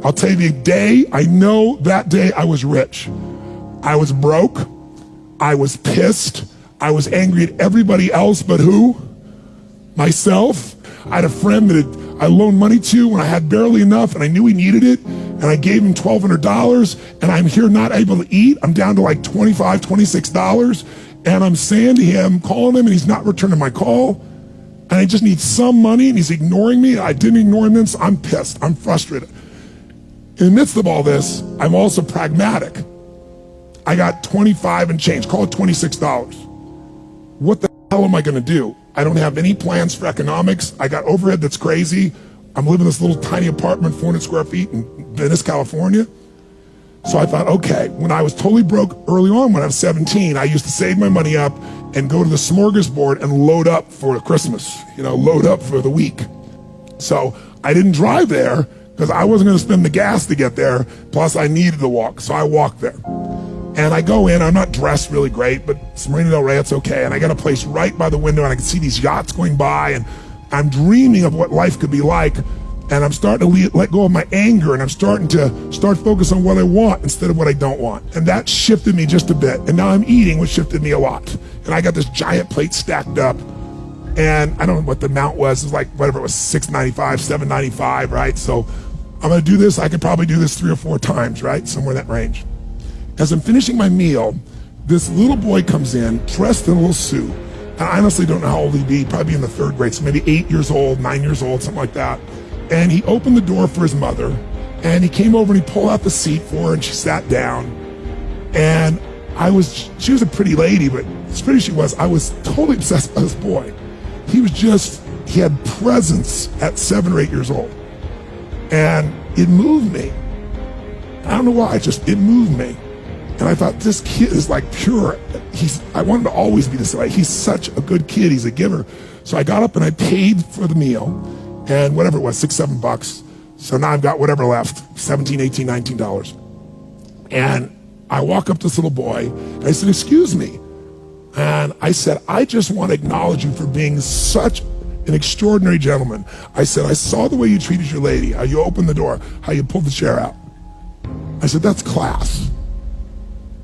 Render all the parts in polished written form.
I'll tell you the day, I know that day I was rich. I was broke. I was pissed. I was angry at everybody else but who? Myself. I had a friend that I loaned money to when I had barely enough and I knew he needed it, and I gave him $1,200, and I'm here not able to eat. I'm down to like $25, $26, and I'm saying to him, calling him, and he's not returning my call, and I just need some money, and he's ignoring me. I didn't ignore him then, so I'm pissed. I'm frustrated. In the midst of all this, I'm also pragmatic. I got 25 and change, call it $26. What the hell am I gonna do? I don't have any plans for economics. I got overhead that's crazy. I'm living in this little tiny apartment, 400 square feet in Venice, California. So I thought, okay, when I was totally broke early on, when I was 17, I used to save my money up and go to the smorgasbord and load up for Christmas, load up for the week. So I didn't drive there because I wasn't gonna spend the gas to get there, plus I needed to walk, so I walked there. And I go in, I'm not dressed really great, but it's Marina Del Rey, it's okay. And I got a place right by the window, and I can see these yachts going by, and I'm dreaming of what life could be like. And I'm starting to let go of my anger, and I'm starting to focus on what I want instead of what I don't want. And that shifted me just a bit. And now I'm eating, which shifted me a lot. And I got this giant plate stacked up, and I don't know what the amount was. It was like, whatever it was, $6.95, $7.95, right? So I'm gonna do this. I could probably do this 3 or 4 times, right? Somewhere in that range. As I'm finishing my meal, this little boy comes in, dressed in a little suit. I honestly don't know how old he'd be, probably in the 3rd grade, so maybe 8 years old, 9 years old, something like that. And he opened the door for his mother, and he came over and he pulled out the seat for her, and she sat down. And she was a pretty lady, but as pretty as she was, I was totally obsessed by this boy. He had presence at 7 or 8 years old. And it moved me. I don't know why, it moved me. And I thought, this kid is like pure. I want him to always be this way. He's such a good kid. He's a giver. So I got up and I paid for the meal, and whatever it was, $6, $7. So now I've got whatever left, $17, $18, $19. And I walk up to this little boy, and I said, excuse me. And I said, I just want to acknowledge you for being such an extraordinary gentleman. I said, I saw the way you treated your lady, how you opened the door, how you pulled the chair out. I said, that's class.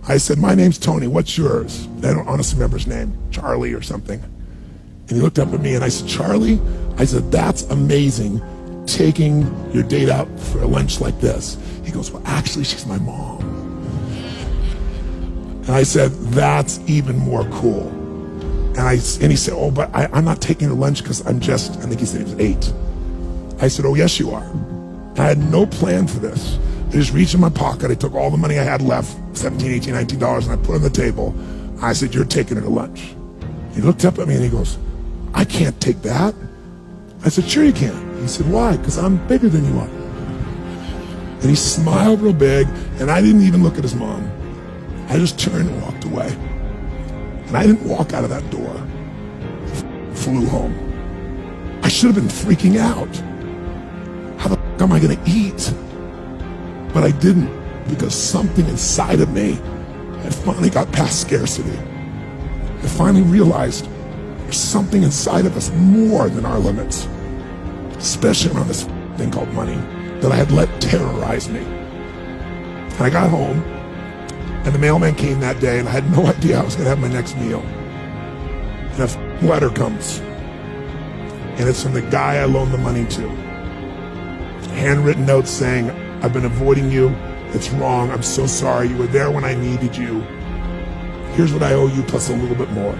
I said, my name's Tony, what's yours? I don't honestly remember his name, Charlie or something. And he looked up at me and I said, Charlie? I said, that's amazing, taking your date out for a lunch like this. He goes, well, actually, she's my mom. And I said, that's even more cool. And he said, oh, but I'm not taking her lunch because I think he said he was 8. I said, oh, yes, you are. I had no plan for this. I just reached in my pocket, I took all the money I had left, $17, $18, $19, and I put it on the table. I said, you're taking her to lunch. He looked up at me and he goes, I can't take that. I said, sure you can. He said, why? Because I'm bigger than you are. And he smiled real big, and I didn't even look at his mom. I just turned and walked away. And I didn't walk out of that door. I flew home. I should have been freaking out. How the f am I gonna eat? But I didn't, because something inside of me had finally got past scarcity. I finally realized there's something inside of us more than our limits, especially around this thing called money that I had let terrorize me. And I got home, and the mailman came that day, and I had no idea I was gonna have my next meal. And a letter comes, and it's from the guy I loaned the money to. Handwritten note saying, I've been avoiding you. It's wrong. I'm so sorry. You were there when I needed you. Here's what I owe you plus a little bit more.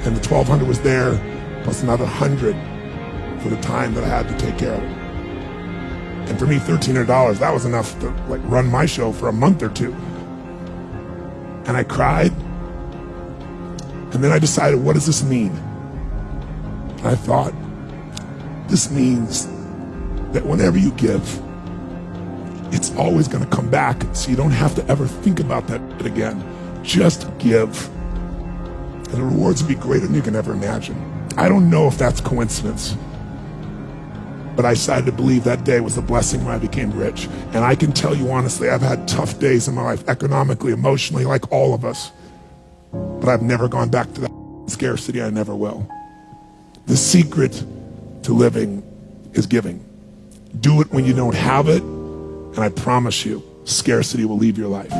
And the $1,200 was there plus another $100 for the time that I had to take care of it. And for me, $1,300, that was enough to run my show for a month or 2. And I cried. And then I decided, what does this mean? And I thought, this means that whenever you give, it's always going to come back, so you don't have to ever think about that again. Just give. And the rewards will be greater than you can ever imagine. I don't know if that's coincidence, but I decided to believe that day was the blessing when I became rich. And I can tell you honestly, I've had tough days in my life, economically, emotionally, like all of us. But I've never gone back to that scarcity. I never will. The secret to living is giving. Do it when you don't have it, and I promise you, scarcity will leave your life.